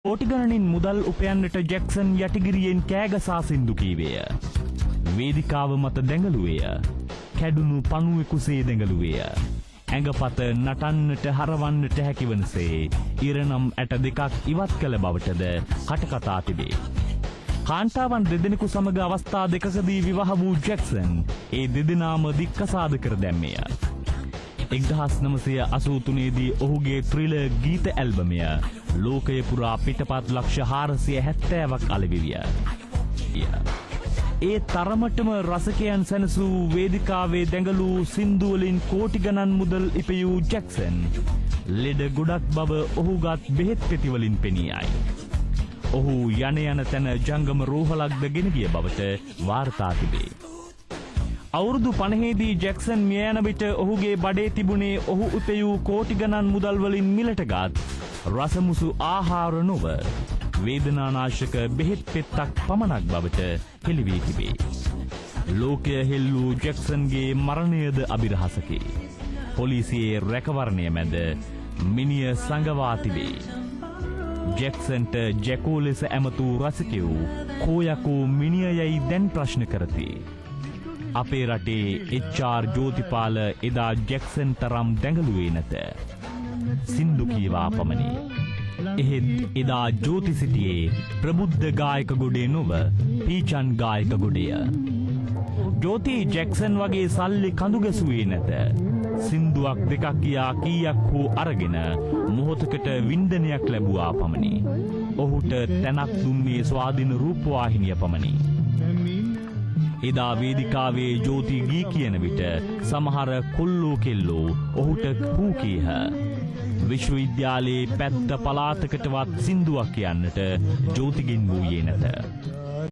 කෝටි ගණනින් මුදල් උපයන්නට ජැක්සන් යටිගිරියෙන් කෑගසා සින්දු කීවේය. වේදිකාව මත දැඟලුවේය. කැඩුණු පණුවෙකුසේ දැඟලුවේය. ඇඟපත නටන්නට හරවන්නට හැකිවනසේ ඉරනම් ඇට දෙකක් ඉවත් කළ බවටද කටකතා තිබේ. කාන්තාවන් දෙදෙනෙකු සමග අවස්ථා දෙකකදී විවාහ වූ ජැක්සන් ඒ දෙදෙනාම දික්කසාද කර දැම්මේය. 1983 දී ඔහුගේ ත්‍රිලර් ගීත ඇල්බමය ලෝකය පුරා පිටපත් ලක්ෂ 470ක් අලෙවිය. ඒ තරමටම රසිකයන් සැනසූ වේදිකාවේ දැඟලූ සින්දු වලින් කෝටි ගණන් මුදල් ඉපයූ ජැක්සන් ලෙඩ ගොඩක් බව ඔහුගත් බෙහෙත් පෙති වලින් පෙනී යයි. ඔහු යන තැන ජංගම රෝහලක්ද ගෙන ගිය බවට වාර්තා තිබේ. අවුරුදු 50 දී ජැක්සන් මිය යන විට ඔහුගේ බඩේ තිබුණේ ඔහු උපයූ කෝටි ගණන් මුදල් වලින් මිලටගත් රසමුසු ආහාර නොව වේදනානාශක බෙහෙත් පෙත්තක් පමණක් බවට හෙළි වී තිබේ. ලෝකය හෙළූ ජැක්සන්ගේ මරණයද අභිරහසකි. පොලිසියේ රැකවරණය මැද මිනිය සංගවා තිබේ. ජැක්සන්ට ජැකෝ ලෙස ඇමතූ රසිකයෝ කෝයකෝ මිනිය යයි දැන් ප්‍රශ්න කරති. අපේ රටේ එච්.ආර්. ජෝතිපාල එදා ජැක්සන් තරම් දැඟලුවේ නැත. සින්දු කීවා පමණි. එහෙත් එදා ජෝති සිටියේ ප්‍රබුද්ධ ගායක ගොඩේ නොව පීචන් ගායක ගොඩය. ජෝති ජැක්සන් වගේ සල්ලි කඳු ගැසුවේ නැත. සින්දුවක් දෙකක් කියා කීයක් හෝ අරගෙන මොහොතකට වින්දනයක් ලැබුවා පමණි. ඔහුට තැනක් දුන්නේ ස්වාධීන රූපවාහිනිය පමණි. එදා වේදිකාවේ ජෝති ගී කියන විට සමහර කොල්ලෝ කෙල්ලෝ ඔහුට පූ කීහ. විශ්වවිද්‍යාලයේ පැත්ත පළාතකටවත් සින්දුවක් කියන්නට ජෝතිගෙන් වූයේ නැත.